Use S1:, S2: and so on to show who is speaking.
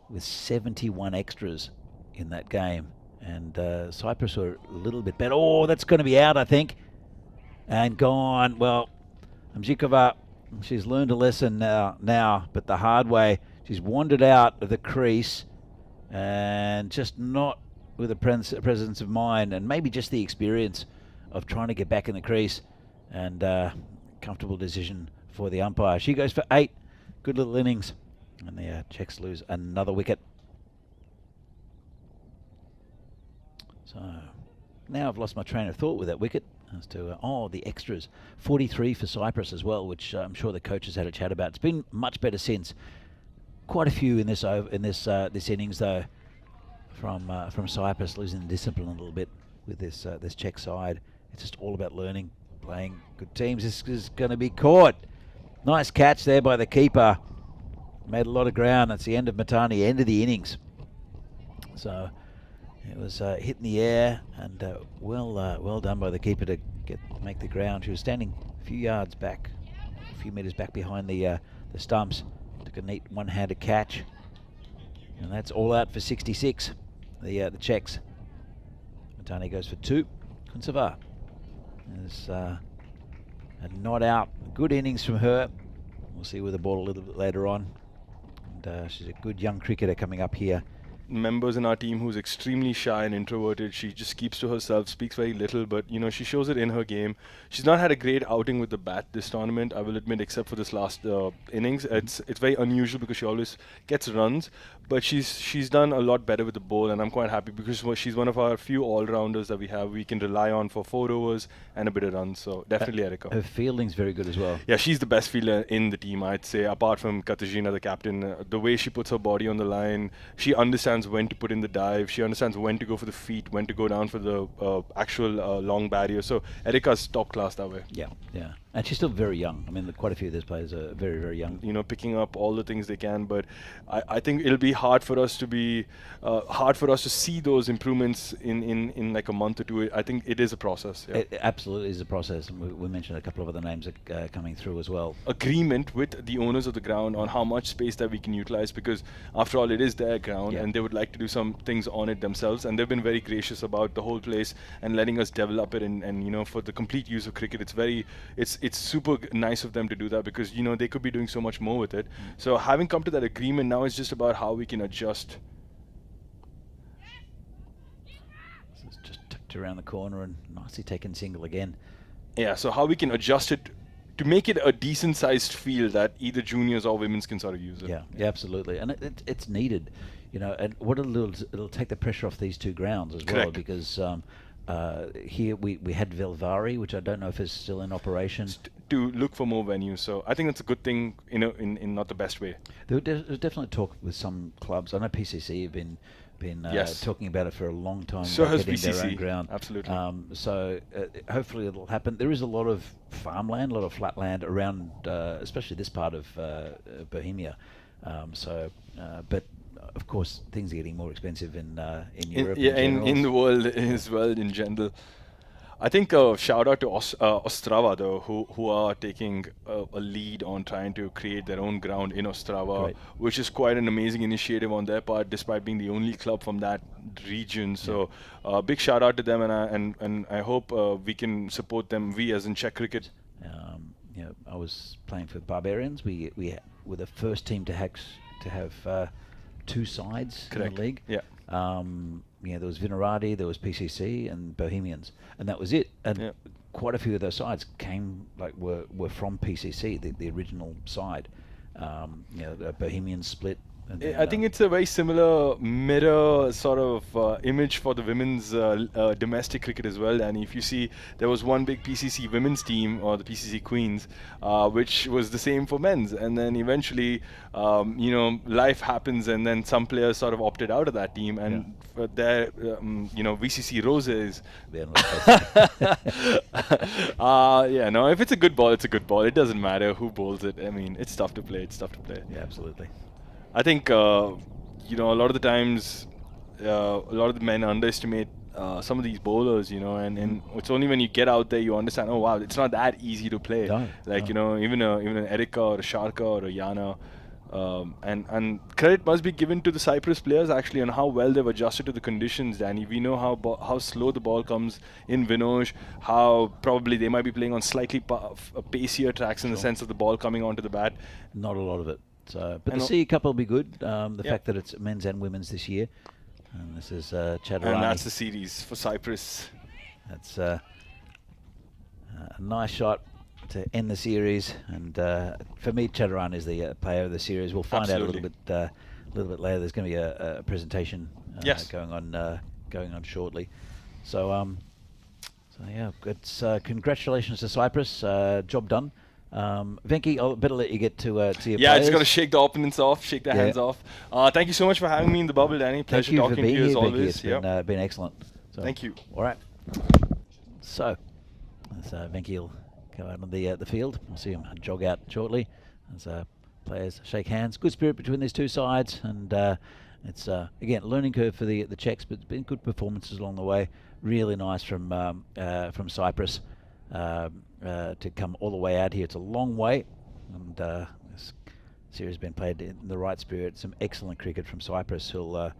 S1: with 71 extras in that game. And Cyprus were a little bit better. Oh, that's going to be out, I think. And gone. Well, Mzhikova, she's learned a lesson now, but the hard way. She's wandered out of the crease and just not with a presence of mind, and maybe just the experience of trying to get back in the crease. And comfortable decision for the umpire. She goes for 8. Good little innings. And the Czechs lose another wicket. So now I've lost my train of thought with that wicket as to the extras. 43 for Cyprus as well, which I'm sure the coaches had a chat about. It's been much better since. Quite a few in this innings though from Cyprus, losing the discipline a little bit with this Czech side. It's just all about learning, playing good teams. This is going to be caught. Nice catch there by the keeper. Made a lot of ground. That's the end of Matani, end of the innings. So it was hit in the air, and well done by the keeper to make the ground. She was standing a few yards back, a few meters back behind the stumps. Took a neat one-handed catch, and that's all out for 66. The Czechs. Matani goes for 2. Kunsava is a not out. Good innings from her. We'll see with the ball a little bit later on. And she's a good young cricketer coming up here.
S2: Members in our team who's extremely shy and introverted. She just keeps to herself, speaks very little, but she shows it in her game. She's not had a great outing with the bat this tournament, I will admit, except for this last innings. It's very unusual because she always gets runs, but she's done a lot better with the ball, and I'm quite happy because she's one of our few all-rounders that we can rely on for 4 overs and a bit of runs. So definitely Erika.
S1: Her fielding's very good as well.
S2: Yeah, she's the best fielder in the team, I'd say, apart from Katarzyna, the captain. The way she puts her body on the line, she understands when to put in the dive. She understands when to go for the feet, when to go down for the actual long barrier. So Erika's top class that way.
S1: Yeah. And she's still very young. I mean, quite a few of these players are very, very young.
S2: Picking up all the things they can. But I think it'll be hard for us to see those improvements in like a month or two. I think it is a process. Yeah.
S1: It absolutely is a process. And we mentioned a couple of other names coming through as well.
S2: Agreement with the owners of the ground on how much space that we can utilize, because after all, it is their ground, and they would like to do some things on it themselves. And they've been very gracious about the whole place and letting us develop it. And for the complete use of cricket, it's super nice of them to do that, because they could be doing so much more with it. So having come to that agreement, now it's just about how we can adjust.
S1: So it's just tucked around the corner and nicely taken single again.
S2: Yeah, so how we can adjust it to make it a decent sized field that either juniors or women's can sort of use it.
S1: Yeah, absolutely. And it's needed, and what it'll take the pressure off these two grounds as well.
S2: Correct.
S1: Because here we had Velvari, which I don't know if is still in operation.
S2: To look for more venues, so I think that's a good thing, in not the best way.
S1: There's definitely talk with some clubs. I know PCC have been talking about it for a long time.
S2: So has
S1: getting
S2: BCC.
S1: their own ground.
S2: Absolutely.
S1: So hopefully it'll happen. There is a lot of farmland, a lot of flat land around, especially this part of Bohemia. But of course, things are getting more expensive in Europe.
S2: In the world as well in general. I think shout out to Ostrava though, who are taking a lead on trying to create their own ground in Ostrava, which is quite an amazing initiative on their part, despite being the only club from that region. So big shout out to them, and I hope we can support them. We as in Czech cricket.
S1: I was playing for Barbarians. We were the first team to have 2 sides in the league.
S2: Yeah.
S1: There was Vinaradi, there was PCC, and Bohemians, and that was it. And quite a few of those sides were from PCC, the original side. The Bohemians split.
S2: I think it's a very similar mirror sort of image for the women's domestic cricket as well. And if you see, there was one big PCC women's team, or the PCC Queens, which was the same for men's. And then eventually, life happens, and then some players sort of opted out of that team. And VCC Roses. If it's a good ball, it's a good ball. It doesn't matter who bowls it. I mean, it's tough to play.
S1: Yeah, absolutely.
S2: I think, a lot of the times, a lot of the men underestimate some of these bowlers, and it's only when you get out there you understand, oh wow, it's not that easy to play.
S1: No.
S2: Even an Erika or a Sharka or a Yana, And credit must be given to the Cyprus players actually on how well they've adjusted to the conditions, Danny. We know how slow the ball comes in Vinoj, how probably they might be playing on slightly pacier tracks in the sense of the ball coming onto the bat.
S1: Not a lot of it. So, but the C Cup will be good. The
S2: Yeah.
S1: fact that it's men's and women's this year. And this is Chaturani.
S2: And that's the series for Cyprus.
S1: That's a nice shot to end the series, and for me, Chaturani is the player of the series. We'll find out a little bit later. There's going to be a presentation going on shortly. So yeah, it's congratulations to Cyprus. Job done. Venki, I'll better let you get to your
S2: Yeah,
S1: players.
S2: I just got to shake the opponents off, shake their hands off. Thank you so much for having me in the bubble, Danny. Pleasure talking to you as always.
S1: It's been excellent. So,
S2: thank you.
S1: All right. So, as Venki will go out on the field. We'll see him jog out shortly as players shake hands. Good spirit between these two sides, and it's again learning curve for the Czechs, but it's been good performances along the way. Really nice from Cyprus to come all the way out here. It's a long way, and this series has been played in the right spirit. Some excellent cricket from Cyprus, who'll